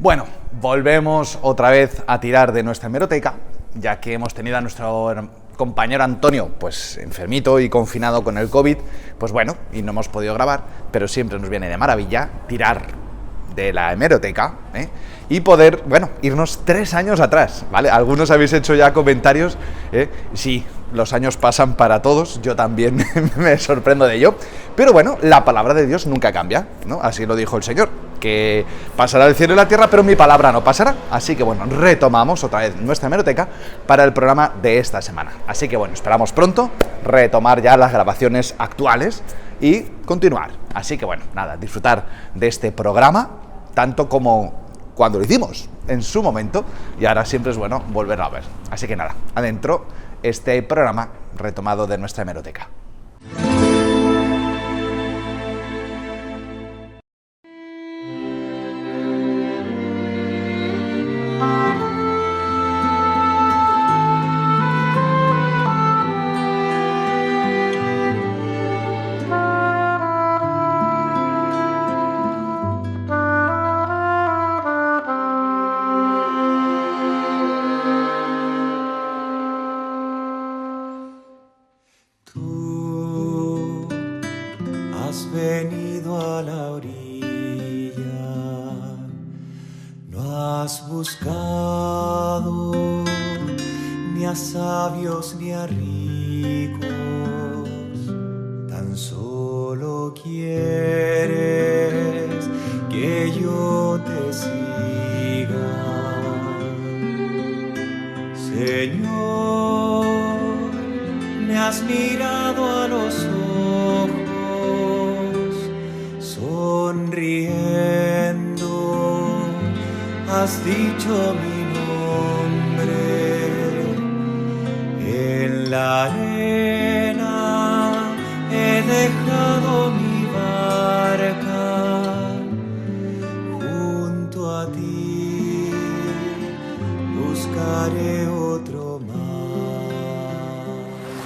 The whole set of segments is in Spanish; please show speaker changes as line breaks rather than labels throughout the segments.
Bueno, volvemos otra vez a tirar de nuestra hemeroteca, ya que hemos tenido a nuestro compañero Antonio, pues enfermito y confinado con el COVID, pues bueno, y no hemos podido grabar, pero siempre nos viene de maravilla tirar de la hemeroteca, y poder, bueno, irnos 3 años atrás, ¿vale? Algunos habéis hecho ya comentarios, sí, los años pasan para todos, yo también me sorprendo de ello, pero bueno, la palabra de Dios nunca cambia, ¿no? Así lo dijo el Señor, que pasará el cielo y la tierra, pero mi palabra no pasará. Así que bueno, retomamos otra vez nuestra hemeroteca para el programa de esta semana. Así que bueno, esperamos pronto retomar ya las grabaciones actuales y continuar. Así que bueno, nada, disfrutar de este programa, tanto como cuando lo hicimos en su momento, y ahora siempre es bueno volverlo a ver. Así que nada, adentro este programa retomado de nuestra hemeroteca.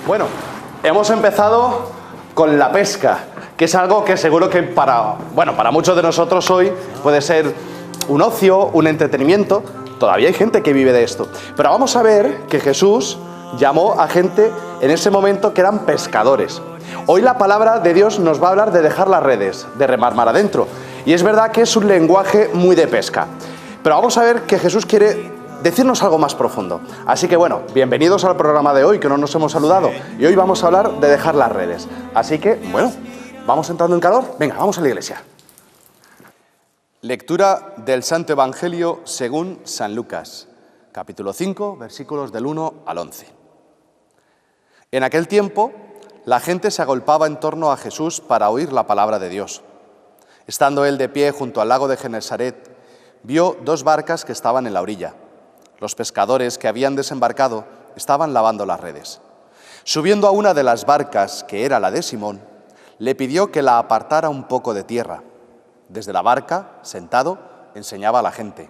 Bueno, hemos empezado con la pesca, que es algo que seguro que para muchos de nosotros hoy puede ser un ocio, un entretenimiento. Todavía hay gente que vive de esto. Pero vamos a ver que Jesús llamó a gente en ese momento que eran pescadores. Hoy la palabra de Dios nos va a hablar de dejar las redes, de remar mar adentro. Y es verdad que es un lenguaje muy de pesca. Pero vamos a ver que Jesús quiere decirnos algo más profundo. Así que bueno, bienvenidos al programa de hoy, que no nos hemos saludado. Y hoy vamos a hablar de dejar las redes. Así que, bueno, ¿vamos entrando en calor? Venga, vamos a la iglesia. Lectura del Santo Evangelio según San Lucas, capítulo 5, versículos del 1 al 11. En aquel tiempo, la gente se agolpaba en torno a Jesús para oír la palabra de Dios. Estando él de pie junto al lago de Genesaret, vio 2 barcas que estaban en la orilla. Los pescadores que habían desembarcado estaban lavando las redes. Subiendo a una de las barcas, que era la de Simón, le pidió que la apartara un poco de tierra. Desde la barca, sentado, enseñaba a la gente.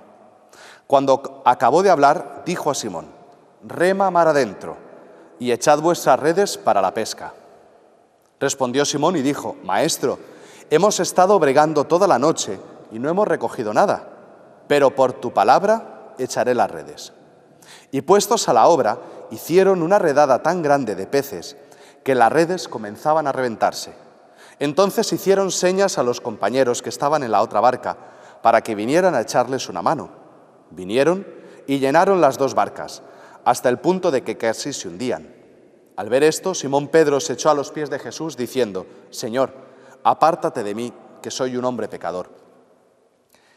Cuando acabó de hablar, dijo a Simón: «Rema mar adentro y echad vuestras redes para la pesca». Respondió Simón y dijo: «Maestro, hemos estado bregando toda la noche y no hemos recogido nada, pero por tu palabra echaré las redes». Y puestos a la obra, hicieron una redada tan grande de peces que las redes comenzaban a reventarse. Entonces hicieron señas a los compañeros que estaban en la otra barca para que vinieran a echarles una mano. Vinieron y llenaron las 2 barcas, hasta el punto de que casi se hundían. Al ver esto, Simón Pedro se echó a los pies de Jesús diciendo: «Señor, apártate de mí, que soy un hombre pecador».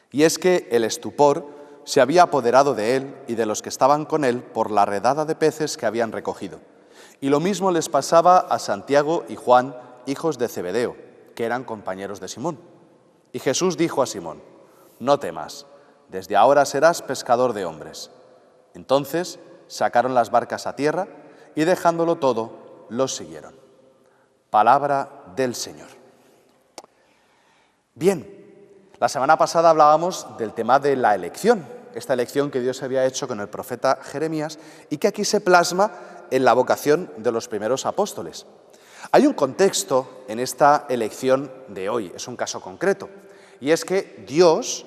Y es que el estupor se había apoderado de él y de los que estaban con él por la redada de peces que habían recogido. Y lo mismo les pasaba a Santiago y Juan, hijos de Zebedeo, que eran compañeros de Simón. Y Jesús dijo a Simón: «No temas, desde ahora serás pescador de hombres». Entonces sacaron las barcas a tierra y dejándolo todo, los siguieron. Palabra del Señor. Bien. La semana pasada hablábamos del tema de la elección, esta elección que Dios había hecho con el profeta Jeremías y que aquí se plasma en la vocación de los primeros apóstoles. Hay un contexto en esta elección de hoy, es un caso concreto, y es que Dios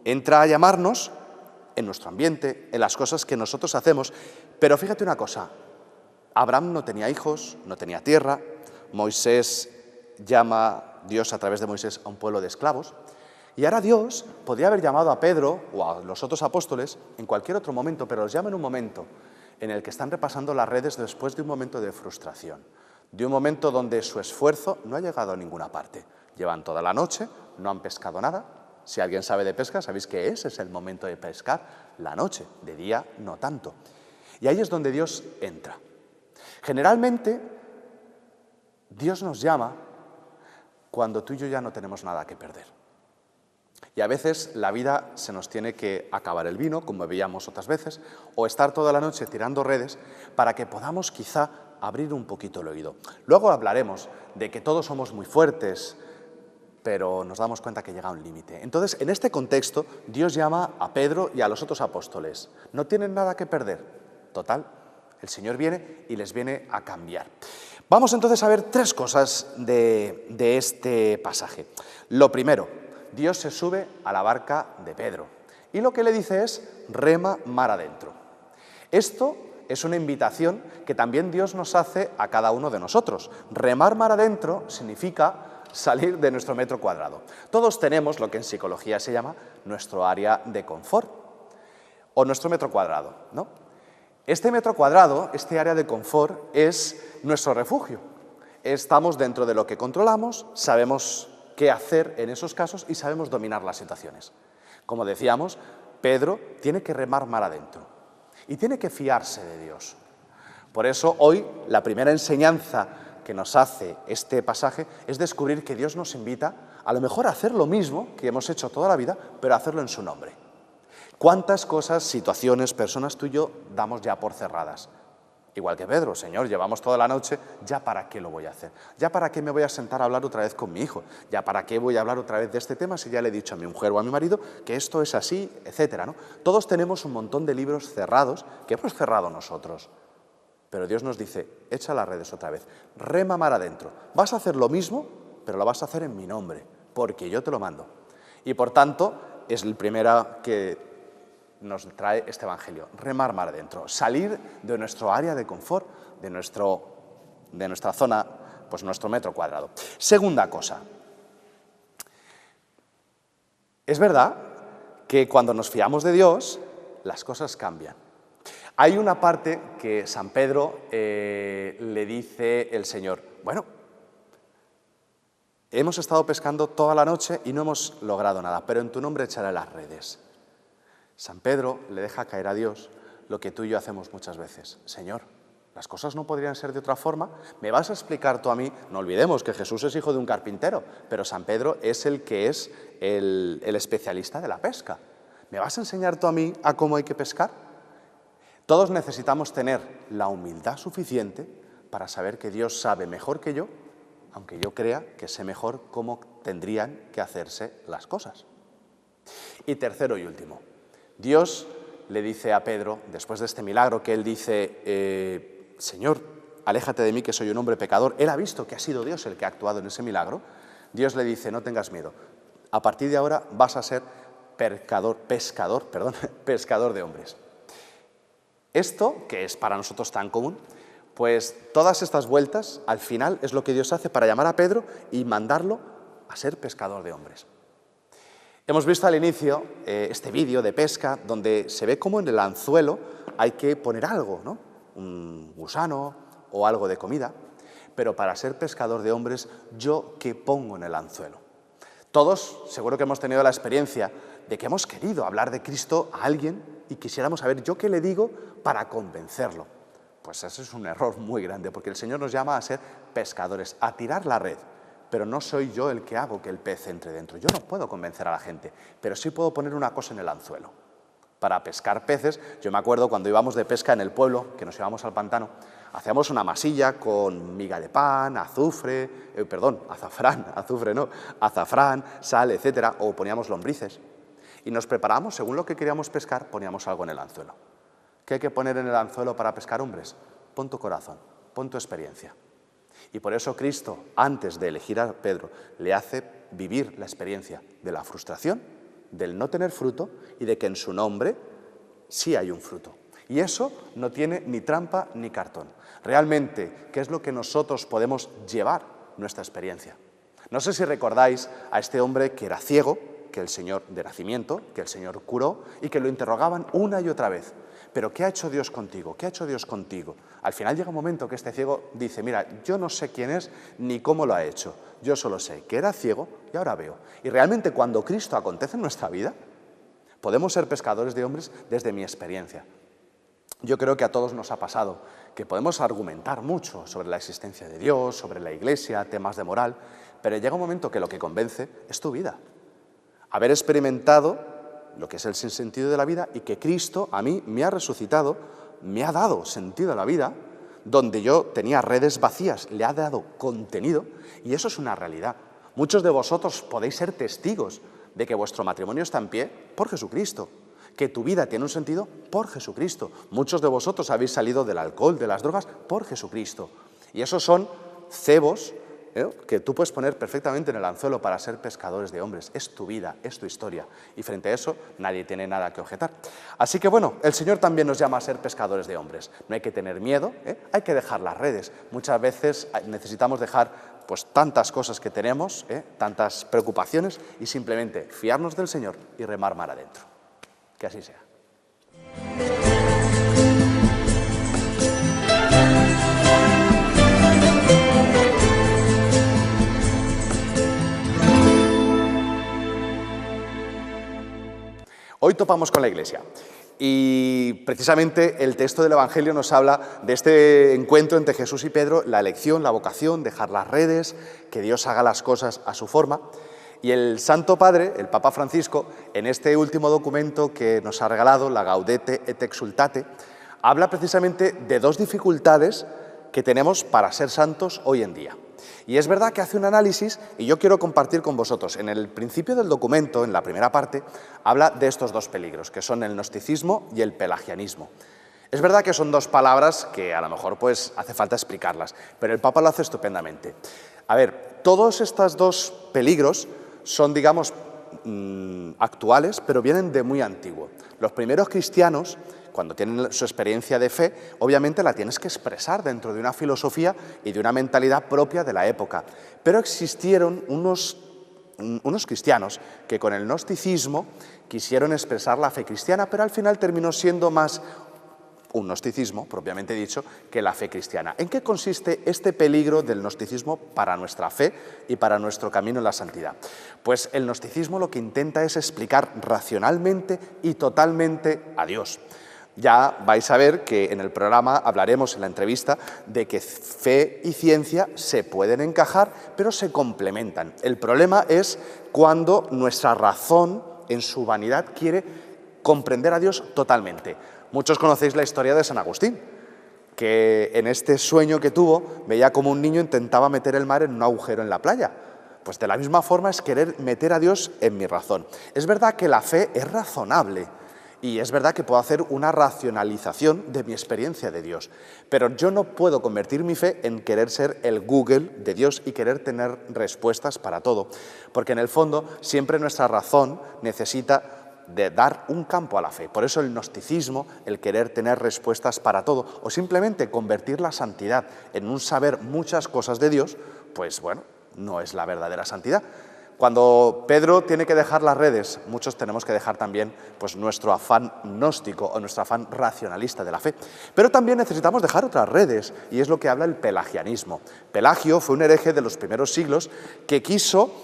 entra a llamarnos en nuestro ambiente, en las cosas que nosotros hacemos. Pero fíjate una cosa, Abraham no tenía hijos, no tenía tierra, Moisés llama Dios a través de Moisés a un pueblo de esclavos, y ahora Dios podría haber llamado a Pedro o a los otros apóstoles en cualquier otro momento, pero los llama en un momento en el que están repasando las redes después de un momento de frustración, de un momento donde su esfuerzo no ha llegado a ninguna parte. Llevan toda la noche, no han pescado nada. Si alguien sabe de pesca, sabéis que ese es el momento de pescar, la noche, de día no tanto. Y ahí es donde Dios entra. Generalmente, Dios nos llama cuando tú y yo ya no tenemos nada que perder. Y a veces la vida se nos tiene que acabar el vino, como veíamos otras veces, o estar toda la noche tirando redes para que podamos quizá abrir un poquito el oído. Luego hablaremos de que todos somos muy fuertes, pero nos damos cuenta que llega un límite. Entonces, en este contexto, Dios llama a Pedro y a los otros apóstoles. No tienen nada que perder. Total, el Señor viene y les viene a cambiar. Vamos entonces a ver tres cosas de este pasaje. Lo primero, Dios se sube a la barca de Pedro y lo que le dice es rema mar adentro. Esto es una invitación que también Dios nos hace a cada uno de nosotros. Remar mar adentro significa salir de nuestro metro cuadrado. Todos tenemos lo que en psicología se llama nuestro área de confort o nuestro metro cuadrado, ¿no? Este metro cuadrado, este área de confort, es nuestro refugio. Estamos dentro de lo que controlamos, sabemos qué hacer en esos casos y sabemos dominar las situaciones. Como decíamos, Pedro tiene que remar mar adentro y tiene que fiarse de Dios. Por eso hoy la primera enseñanza que nos hace este pasaje es descubrir que Dios nos invita a lo mejor a hacer lo mismo que hemos hecho toda la vida, pero a hacerlo en su nombre. ¿Cuántas cosas, situaciones, personas tú y yo damos ya por cerradas? Igual que Pedro, Señor, llevamos toda la noche, ¿ya para qué lo voy a hacer? ¿Ya para qué me voy a sentar a hablar otra vez con mi hijo? ¿Ya para qué voy a hablar otra vez de este tema si ya le he dicho a mi mujer o a mi marido que esto es así, etcétera, ¿no? Todos tenemos un montón de libros cerrados que hemos cerrado nosotros. Pero Dios nos dice, echa las redes otra vez, rema mar adentro. Vas a hacer lo mismo, pero lo vas a hacer en mi nombre, porque yo te lo mando. Y por tanto, es el primero que nos trae este Evangelio, remar mar adentro, salir de nuestro área de confort, de nuestra zona, pues nuestro metro cuadrado. Segunda cosa, es verdad que cuando nos fiamos de Dios, las cosas cambian. Hay una parte que San Pedro le dice el Señor, bueno, hemos estado pescando toda la noche y no hemos logrado nada, pero en tu nombre echaré las redes. San Pedro le deja caer a Dios lo que tú y yo hacemos muchas veces. Señor, ¿las cosas no podrían ser de otra forma? ¿Me vas a explicar tú a mí? No olvidemos que Jesús es hijo de un carpintero, pero San Pedro es el que es el especialista de la pesca. ¿Me vas a enseñar tú a mí a cómo hay que pescar? Todos necesitamos tener la humildad suficiente para saber que Dios sabe mejor que yo, aunque yo crea que sé mejor cómo tendrían que hacerse las cosas. Y tercero y último, Dios le dice a Pedro, después de este milagro que él dice, Señor, aléjate de mí que soy un hombre pecador. Él ha visto que ha sido Dios el que ha actuado en ese milagro. Dios le dice, no tengas miedo, a partir de ahora vas a ser pescador de hombres. Esto, que es para nosotros tan común, pues todas estas vueltas, al final, es lo que Dios hace para llamar a Pedro y mandarlo a ser pescador de hombres. Hemos visto al inicio este vídeo de pesca donde se ve cómo en el anzuelo hay que poner algo, ¿no? Un gusano o algo de comida, pero para ser pescador de hombres, ¿yo qué pongo en el anzuelo? Todos seguro que hemos tenido la experiencia de que hemos querido hablar de Cristo a alguien y quisiéramos saber yo qué le digo para convencerlo. Pues ese es un error muy grande, porque el Señor nos llama a ser pescadores, a tirar la red. Pero no soy yo el que hago que el pez entre dentro. Yo no puedo convencer a la gente, pero sí puedo poner una cosa en el anzuelo. Para pescar peces, yo me acuerdo cuando íbamos de pesca en el pueblo, que nos íbamos al pantano, hacíamos una masilla con miga de pan, azafrán, sal, etcétera, o poníamos lombrices. Y nos preparábamos, según lo que queríamos pescar, poníamos algo en el anzuelo. ¿Qué hay que poner en el anzuelo para pescar hombres? Pon tu corazón, pon tu experiencia. Y por eso Cristo, antes de elegir a Pedro, le hace vivir la experiencia de la frustración del no tener fruto y de que en su nombre sí hay un fruto. Y eso no tiene ni trampa ni cartón. Realmente, ¿qué es lo que nosotros podemos llevar nuestra experiencia? No sé si recordáis a este hombre que era ciego, que el Señor de nacimiento, que el Señor curó y que lo interrogaban una y otra vez. ¿Pero qué ha hecho Dios contigo? ¿Qué ha hecho Dios contigo? Al final llega un momento que este ciego dice, mira, yo no sé quién es ni cómo lo ha hecho. Yo solo sé que era ciego y ahora veo. Y realmente cuando Cristo acontece en nuestra vida, podemos ser pescadores de hombres desde mi experiencia. Yo creo que a todos nos ha pasado que podemos argumentar mucho sobre la existencia de Dios, sobre la Iglesia, temas de moral, pero llega un momento que lo que convence es tu vida. Haber experimentado lo que es el sinsentido de la vida y que Cristo a mí me ha resucitado, me ha dado sentido a la vida, donde yo tenía redes vacías, le ha dado contenido y eso es una realidad. Muchos de vosotros podéis ser testigos de que vuestro matrimonio está en pie por Jesucristo, que tu vida tiene un sentido por Jesucristo. Muchos de vosotros habéis salido del alcohol, de las drogas, por Jesucristo. Y esos son cebos que tú puedes poner perfectamente en el anzuelo para ser pescadores de hombres. Es tu vida, es tu historia. Y frente a eso, nadie tiene nada que objetar. Así que bueno, el Señor también nos llama a ser pescadores de hombres. No hay que tener miedo, hay que dejar las redes. Muchas veces necesitamos dejar pues tantas cosas que tenemos, tantas preocupaciones, y simplemente fiarnos del Señor y remar mar adentro. Que así sea. Hoy topamos con la Iglesia y precisamente el texto del Evangelio nos habla de este encuentro entre Jesús y Pedro, la elección, la vocación, dejar las redes, que Dios haga las cosas a su forma. Y el Santo Padre, el Papa Francisco, en este último documento que nos ha regalado, la Gaudete et Exsultate, habla precisamente de dos dificultades que tenemos para ser santos hoy en día. Y es verdad que hace un análisis, y yo quiero compartir con vosotros. En el principio del documento, en la primera parte, habla de estos dos peligros, que son el gnosticismo y el pelagianismo. Es verdad que son dos palabras que a lo mejor pues hace falta explicarlas, pero el Papa lo hace estupendamente. A ver, todos estos dos peligros son, digamos, actuales, pero vienen de muy antiguo. Los primeros cristianos, cuando tienen su experiencia de fe, obviamente la tienes que expresar dentro de una filosofía y de una mentalidad propia de la época. Pero existieron unos cristianos que con el gnosticismo quisieron expresar la fe cristiana, pero al final terminó siendo más un gnosticismo, propiamente dicho, que la fe cristiana. ¿En qué consiste este peligro del gnosticismo para nuestra fe y para nuestro camino en la santidad? Pues el gnosticismo lo que intenta es explicar racionalmente y totalmente a Dios. Ya vais a ver que en el programa hablaremos en la entrevista de que fe y ciencia se pueden encajar, pero se complementan. El problema es cuando nuestra razón, en su vanidad, quiere comprender a Dios totalmente. Muchos conocéis la historia de San Agustín, que en este sueño que tuvo veía como un niño intentaba meter el mar en un agujero en la playa. Pues de la misma forma es querer meter a Dios en mi razón. Es verdad que la fe es razonable y es verdad que puedo hacer una racionalización de mi experiencia de Dios, pero yo no puedo convertir mi fe en querer ser el Google de Dios y querer tener respuestas para todo, porque en el fondo siempre nuestra razón necesita de dar un campo a la fe. Por eso el gnosticismo, el querer tener respuestas para todo, o simplemente convertir la santidad en un saber muchas cosas de Dios, pues bueno, no es la verdadera santidad. Cuando Pedro tiene que dejar las redes, muchos tenemos que dejar también pues, nuestro afán gnóstico o nuestro afán racionalista de la fe. Pero también necesitamos dejar otras redes, y es lo que habla el pelagianismo. Pelagio fue un hereje de los primeros siglos que quiso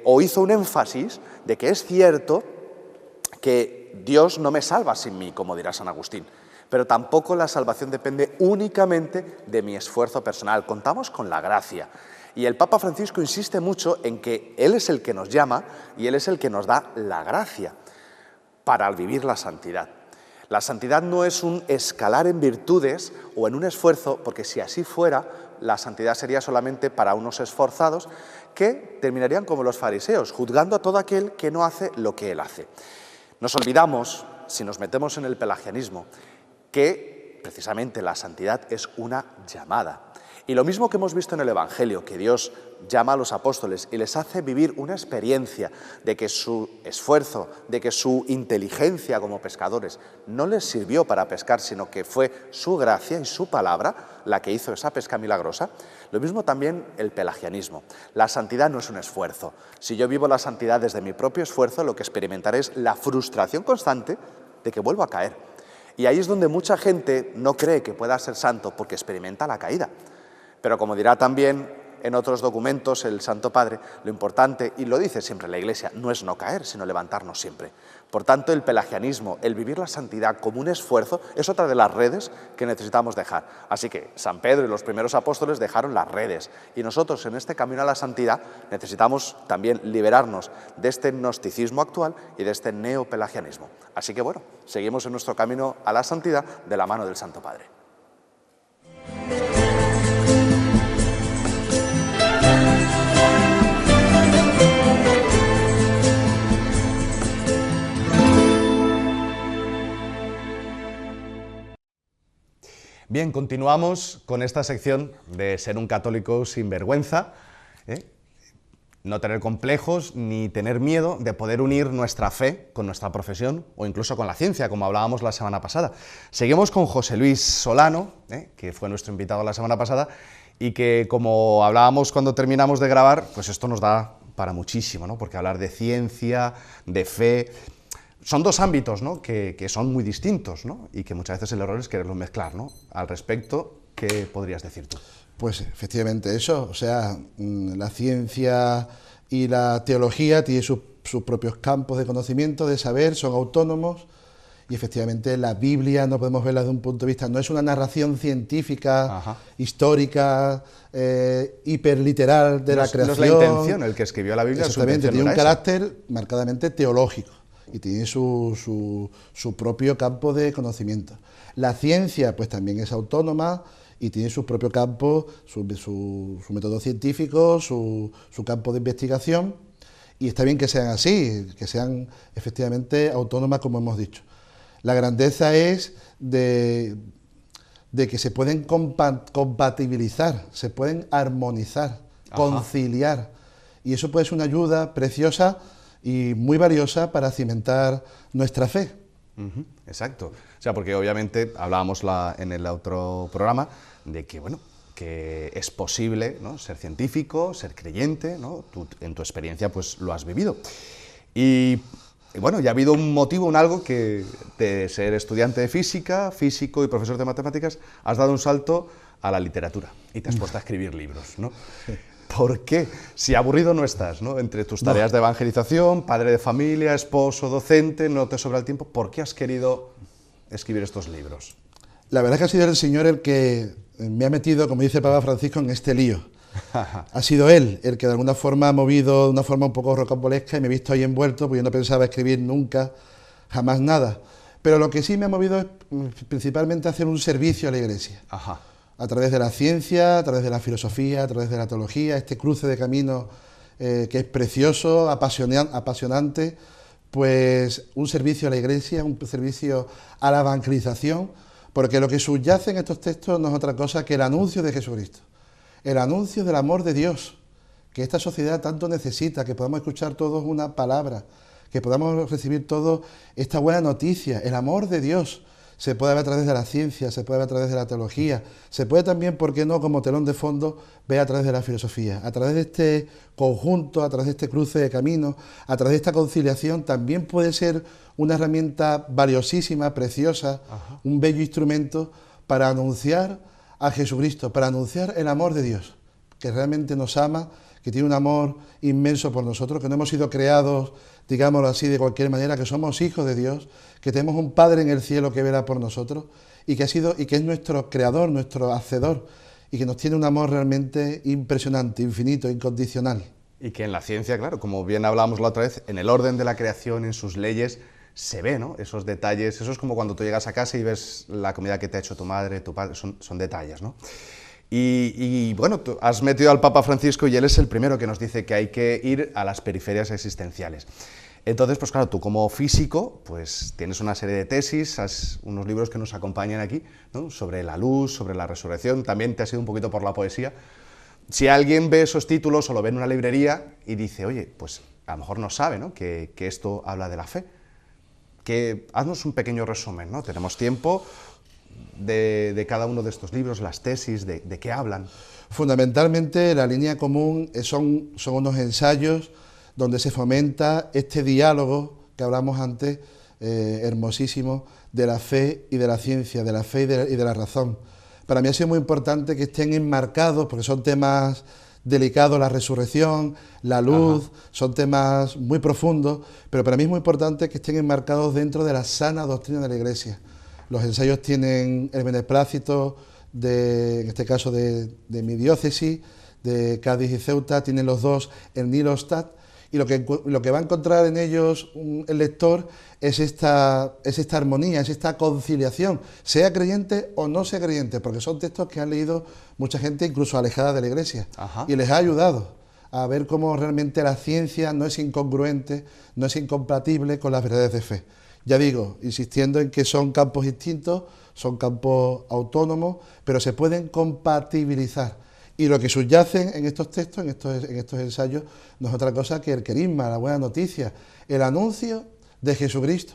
o hizo un énfasis de que es cierto que Dios no me salva sin mí, como dirá San Agustín, pero tampoco la salvación depende únicamente de mi esfuerzo personal. Contamos con la gracia. Y el Papa Francisco insiste mucho en que Él es el que nos llama y Él es el que nos da la gracia para vivir la santidad. La santidad no es un escalar en virtudes o en un esfuerzo, porque si así fuera, la santidad sería solamente para unos esforzados que terminarían como los fariseos, juzgando a todo aquel que no hace lo que Él hace. Nos olvidamos, si nos metemos en el pelagianismo, que precisamente la santidad es una llamada. Y lo mismo que hemos visto en el Evangelio, que Dios llama a los apóstoles y les hace vivir una experiencia de que su esfuerzo, de que su inteligencia como pescadores no les sirvió para pescar, sino que fue su gracia y su palabra la que hizo esa pesca milagrosa. Lo mismo también el pelagianismo. La santidad no es un esfuerzo. Si yo vivo la santidad desde mi propio esfuerzo, lo que experimentaré es la frustración constante de que vuelvo a caer. Y ahí es donde mucha gente no cree que pueda ser santo porque experimenta la caída. Pero como dirá también en otros documentos el Santo Padre, lo importante, y lo dice siempre la Iglesia, no es no caer, sino levantarnos siempre. Por tanto, el pelagianismo, el vivir la santidad como un esfuerzo, es otra de las redes que necesitamos dejar. Así que San Pedro y los primeros apóstoles dejaron las redes. Y nosotros, en este camino a la santidad, necesitamos también liberarnos de este gnosticismo actual y de este neopelagianismo. Así que bueno, seguimos en nuestro camino a la santidad de la mano del Santo Padre. Bien, continuamos con esta sección de ser un católico sin vergüenza, no tener complejos ni tener miedo de poder unir nuestra fe con nuestra profesión o incluso con la ciencia, como hablábamos la semana pasada. Seguimos con José Luis Solano, que fue nuestro invitado la semana pasada, y que, como hablábamos cuando terminamos de grabar, pues esto nos da para muchísimo, ¿no? Porque hablar de ciencia, de fe, son dos ámbitos, ¿no? que son muy distintos, ¿no? Y que muchas veces el error es quererlos mezclar, ¿no? Al respecto, ¿qué podrías decir tú?
Pues efectivamente eso, o sea, la ciencia y la teología tienen sus propios campos de conocimiento, de saber, son autónomos, y efectivamente la Biblia no podemos verla desde un punto de vista, no es una narración científica, Ajá. histórica, hiperliteral de la creación.
No es la intención, el que escribió la Biblia,
exactamente, tiene un carácter marcadamente teológico y tiene su propio campo de conocimiento. La ciencia pues también es autónoma y tiene su propio campo, su método científico, su campo de investigación, y está bien que sean así, que sean efectivamente autónomas, como hemos dicho. La grandeza es de que se pueden compatibilizar, se pueden armonizar, Ajá. conciliar, y eso puede ser una ayuda preciosa y muy valiosa para cimentar nuestra fe.
Exacto. O sea, porque obviamente hablábamos en el otro programa de que, bueno, que es posible, ¿no?, ser científico, ser creyente, ¿no? Tú, en tu experiencia, pues lo has vivido. Y bueno, ya ha habido un motivo, algo que de ser estudiante de física, físico y profesor de matemáticas, has dado un salto a la literatura y te has puesto a escribir libros, ¿no? ¿Por qué? Si aburrido no estás, ¿no? Entre tus tareas de evangelización, padre de familia, esposo, docente, no te sobra el tiempo. ¿Por qué has querido escribir estos libros?
La verdad es que ha sido el Señor el que me ha metido, como dice el Papa Francisco, en este lío. Ha sido Él el que de alguna forma ha movido de una forma un poco rocambolesca y me he visto ahí envuelto, porque yo no pensaba escribir nunca, jamás nada. Pero lo que sí me ha movido es principalmente hacer un servicio a la Iglesia. Ajá. A través de la ciencia, a través de la filosofía, a través de la teología, este cruce de caminos que es precioso, apasionante, pues un servicio a la Iglesia, un servicio a la evangelización, porque lo que subyace en estos textos no es otra cosa que el anuncio de Jesucristo, el anuncio del amor de Dios, que esta sociedad tanto necesita, que podamos escuchar todos una palabra, que podamos recibir todos esta buena noticia, el amor de Dios. Se puede ver a través de la ciencia, se puede ver a través de la teología, se puede también, ¿por qué no?, como telón de fondo, ver a través de la filosofía. A través de este conjunto, a través de este cruce de caminos, a través de esta conciliación, también puede ser una herramienta valiosísima, preciosa, Ajá. un bello instrumento para anunciar a Jesucristo, para anunciar el amor de Dios, que realmente nos ama, que tiene un amor inmenso por nosotros, que no hemos sido creados, digámoslo así, de cualquier manera, que somos hijos de Dios, que tenemos un Padre en el cielo que vela por nosotros y que es nuestro creador, nuestro hacedor, y que nos tiene un amor realmente impresionante, infinito, incondicional.
Y que en la ciencia, claro, como bien hablábamos la otra vez, en el orden de la creación, en sus leyes, se ve, ¿no?, esos detalles. Eso es como cuando tú llegas a casa y ves la comida que te ha hecho tu madre, tu padre, son detalles, ¿no? Y bueno, tú has metido al Papa Francisco y él es el primero que nos dice que hay que ir a las periferias existenciales. Entonces, pues claro, tú como físico, pues tienes una serie de tesis, unos libros que nos acompañan aquí, ¿no? Sobre la luz, sobre la resurrección, también te has ido un poquito por la poesía. Si alguien ve esos títulos o lo ve en una librería y dice, oye, pues a lo mejor no sabe, ¿no? que esto habla de la fe. Haznos un pequeño resumen, ¿no? Tenemos tiempo de cada uno de estos libros, las tesis, de qué hablan.
Fundamentalmente la línea común son unos ensayos donde se fomenta este diálogo que hablamos antes, hermosísimo, de la fe y de la ciencia, de la fe y de la razón. Para mí ha sido muy importante que estén enmarcados, porque son temas delicados, la resurrección, la luz, son temas muy profundos, pero para mí es muy importante que estén enmarcados dentro de la sana doctrina de la Iglesia. Los ensayos tienen el beneplácito, en este caso de mi diócesis, de Cádiz y Ceuta, tienen los dos el Nilostat, y lo que va a encontrar en ellos el lector es esta armonía, es esta conciliación, sea creyente o no sea creyente, porque son textos que han leído mucha gente incluso alejada de la Iglesia, y les ha ayudado a ver cómo realmente la ciencia no es incongruente, no es incompatible con las verdades de fe. Ya digo, insistiendo en que son campos distintos, son campos autónomos, pero se pueden compatibilizar. Y lo que subyace en estos textos, en estos ensayos, no es otra cosa que el querigma, la buena noticia, el anuncio de Jesucristo.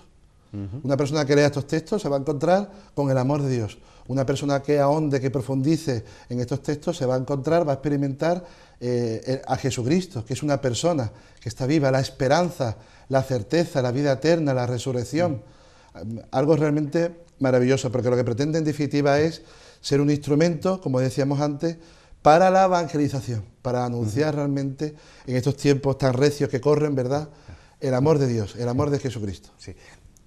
Una persona que lea estos textos se va a encontrar con el amor de Dios. Una persona que ahonde, que profundice en estos textos, se va a encontrar, va a experimentar a Jesucristo, que es una persona que está viva, la esperanza, la certeza, la vida eterna, la resurrección. Algo realmente maravilloso, porque lo que pretende en definitiva es ser un instrumento, como decíamos antes, para la evangelización, para anunciar realmente en estos tiempos tan recios que corren, ¿verdad?, el amor de Dios, el amor de Jesucristo.
Sí.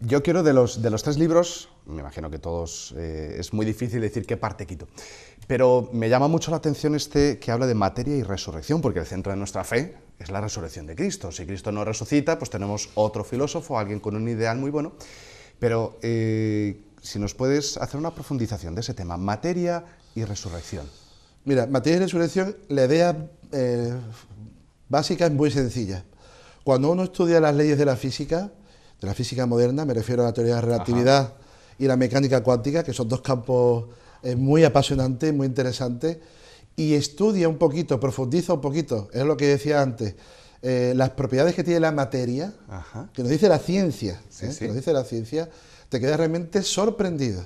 Yo quiero de los tres libros, me imagino que todos, es muy difícil decir qué parte quito, pero me llama mucho la atención este que habla de materia y resurrección, porque el centro de nuestra fe es la resurrección de Cristo. Si Cristo no resucita, pues tenemos otro filósofo, alguien con un ideal muy bueno, pero si nos puedes hacer una profundización de ese tema, materia y resurrección.
Mira, materia y resurrección, la idea básica es muy sencilla. Cuando uno estudia las leyes de la física moderna, me refiero a la teoría de la relatividad y la mecánica cuántica, que son dos campos muy apasionantes, muy interesantes, y estudia un poquito, profundiza un poquito, es lo que decía antes, las propiedades que tiene la materia, que nos dice la ciencia, que nos dice la ciencia, te quedas realmente sorprendido,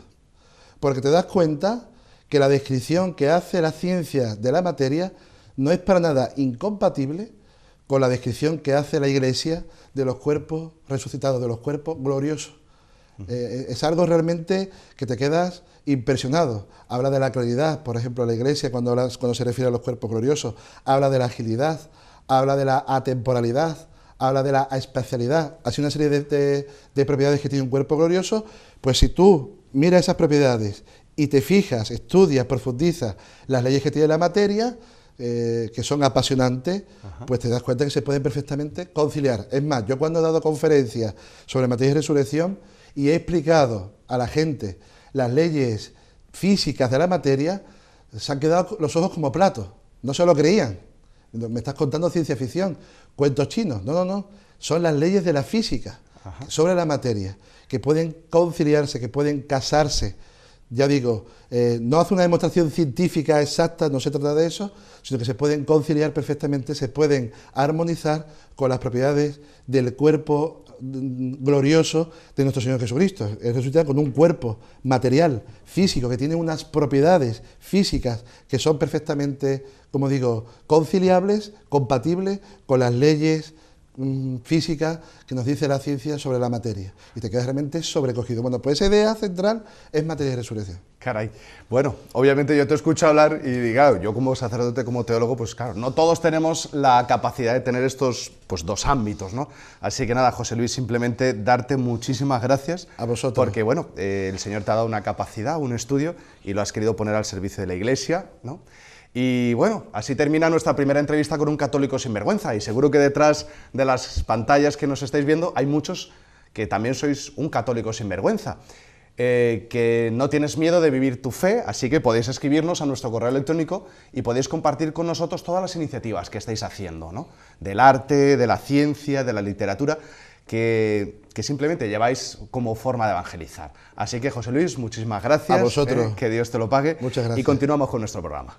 porque te das cuenta que la descripción que hace la ciencia de la materia no es para nada incompatible con la descripción que hace la Iglesia de los cuerpos resucitados, de los cuerpos gloriosos. Es algo realmente que te quedas impresionado. Habla de la claridad, por ejemplo, la Iglesia cuando se refiere a los cuerpos gloriosos, habla de la agilidad, habla de la atemporalidad, habla de la espacialidad. Así una serie de propiedades que tiene un cuerpo glorioso, pues si tú miras esas propiedades y te fijas, estudias, profundizas las leyes que tiene la materia, que son apasionantes, pues te das cuenta que se pueden perfectamente conciliar. Es más, yo cuando he dado conferencias sobre materia y resurrección y he explicado a la gente las leyes físicas de la materia, se han quedado los ojos como platos, no se lo creían. Me estás contando ciencia ficción, cuentos chinos. No, son las leyes de la física sobre la materia, que pueden conciliarse, que pueden casarse. Ya digo, no hace una demostración científica exacta, no se trata de eso, sino que se pueden conciliar perfectamente, se pueden armonizar con las propiedades del cuerpo glorioso de nuestro Señor Jesucristo. Él resucita con un cuerpo material, físico, que tiene unas propiedades físicas que son perfectamente, como digo, conciliables, compatibles con las leyes física que nos dice la ciencia sobre la materia, y te quedas realmente sobrecogido. Bueno, pues esa idea central es materia y resurrección.
Caray. Bueno, obviamente yo te escucho hablar y claro, yo como sacerdote, como teólogo, pues claro, no todos tenemos la capacidad de tener estos dos ámbitos, ¿no? Así que nada, José Luis, simplemente darte muchísimas gracias.
A vosotros.
Porque bueno, el Señor te ha dado una capacidad, un estudio, y lo has querido poner al servicio de la Iglesia, ¿no? Y bueno, así termina nuestra primera entrevista con un católico sinvergüenza, y seguro que detrás de las pantallas que nos estáis viendo hay muchos que también sois un católico sinvergüenza, que no tienes miedo de vivir tu fe, así que podéis escribirnos a nuestro correo electrónico y podéis compartir con nosotros todas las iniciativas que estáis haciendo, ¿no? Del arte, de la ciencia, de la literatura, que simplemente lleváis como forma de evangelizar. Así que, José Luis, muchísimas gracias.
A vosotros.
Que Dios te lo pague.
Muchas gracias.
Y continuamos con nuestro programa.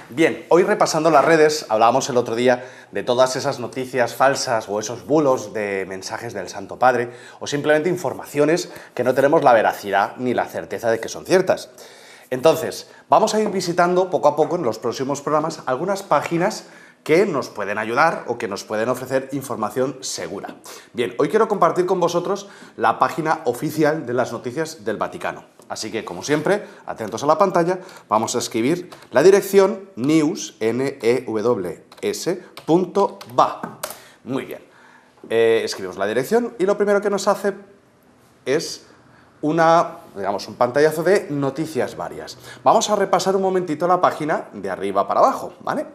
Bien, hoy repasando las redes, hablábamos el otro día de todas esas noticias falsas o esos bulos de mensajes del Santo Padre o simplemente informaciones que no tenemos la veracidad ni la certeza de que son ciertas. Entonces, vamos a ir visitando poco a poco en los próximos programas algunas páginas que nos pueden ayudar o que nos pueden ofrecer información segura. Bien, hoy quiero compartir con vosotros la página oficial de las noticias del Vaticano. Así que, como siempre, atentos a la pantalla, vamos a escribir la dirección news, news.va. Muy bien. Escribimos la dirección y lo primero que nos hace es un pantallazo de noticias varias. Vamos a repasar un momentito la página de arriba para abajo, ¿vale?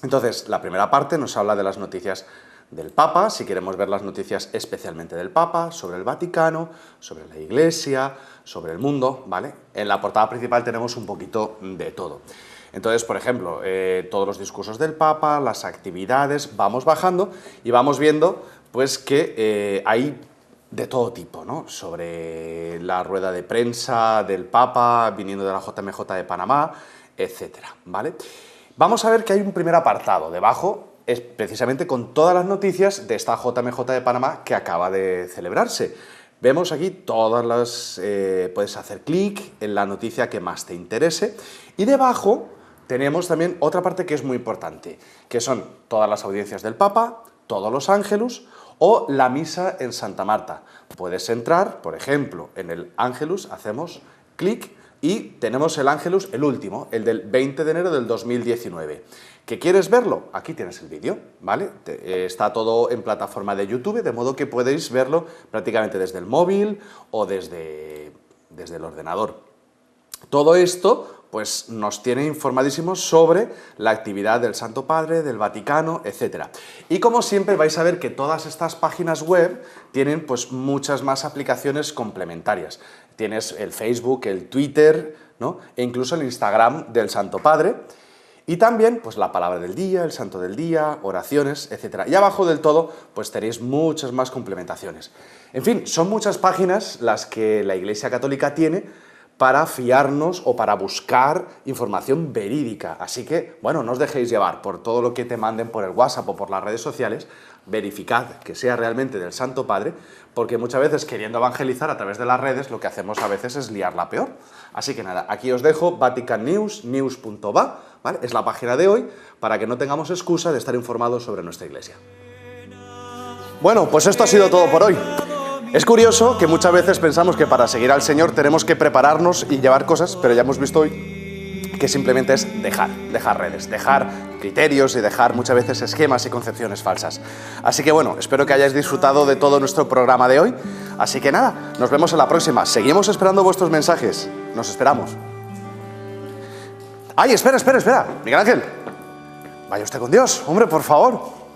Entonces, la primera parte nos habla de las noticias del Papa, si queremos ver las noticias especialmente del Papa, sobre el Vaticano, sobre la Iglesia, sobre el mundo, ¿vale? En la portada principal tenemos un poquito de todo. Entonces, por ejemplo, todos los discursos del Papa, las actividades, vamos bajando y vamos viendo pues que hay de todo tipo, ¿no? Sobre la rueda de prensa del Papa, viniendo de la JMJ de Panamá, etcétera, ¿vale? Vamos a ver que hay un primer apartado debajo, es precisamente con todas las noticias de esta JMJ de Panamá que acaba de celebrarse. Vemos aquí todas las... puedes hacer clic en la noticia que más te interese y debajo tenemos también otra parte que es muy importante, que son todas las audiencias del Papa, todos los ángelus o la misa en Santa Marta. Puedes entrar, por ejemplo, en el ángelus, hacemos clic y tenemos el ángelus, el último, el del 20 de enero del 2019. ¿Que quieres verlo? Aquí tienes el vídeo, ¿vale? Está todo en plataforma de YouTube, de modo que podéis verlo prácticamente desde el móvil o desde el ordenador. Todo esto pues, nos tiene informadísimos sobre la actividad del Santo Padre, del Vaticano, etc. Y como siempre vais a ver que todas estas páginas web tienen pues, muchas más aplicaciones complementarias. Tienes el Facebook, el Twitter, ¿no? E incluso el Instagram del Santo Padre. Y también, pues la palabra del día, el santo del día, oraciones, etc. Y abajo del todo, pues tenéis muchas más complementaciones. En fin, son muchas páginas las que la Iglesia Católica tiene para fiarnos o para buscar información verídica. Así que, bueno, no os dejéis llevar por todo lo que te manden por el WhatsApp o por las redes sociales. Verificad que sea realmente del Santo Padre, porque muchas veces queriendo evangelizar a través de las redes, lo que hacemos a veces es liarla peor. Así que nada, aquí os dejo Vatican News, news.va, ¿vale? Es la página de hoy, para que no tengamos excusa de estar informados sobre nuestra Iglesia. Bueno, pues esto ha sido todo por hoy. Es curioso que muchas veces pensamos que para seguir al Señor tenemos que prepararnos y llevar cosas, pero ya hemos visto hoy que simplemente es dejar redes, dejar criterios y dejar muchas veces esquemas y concepciones falsas. Así que bueno, espero que hayáis disfrutado de todo nuestro programa de hoy. Así que nada, nos vemos en la próxima. Seguimos esperando vuestros mensajes. Nos esperamos. ¡Ay, espera! Miguel Ángel, vaya usted con Dios, hombre, por favor.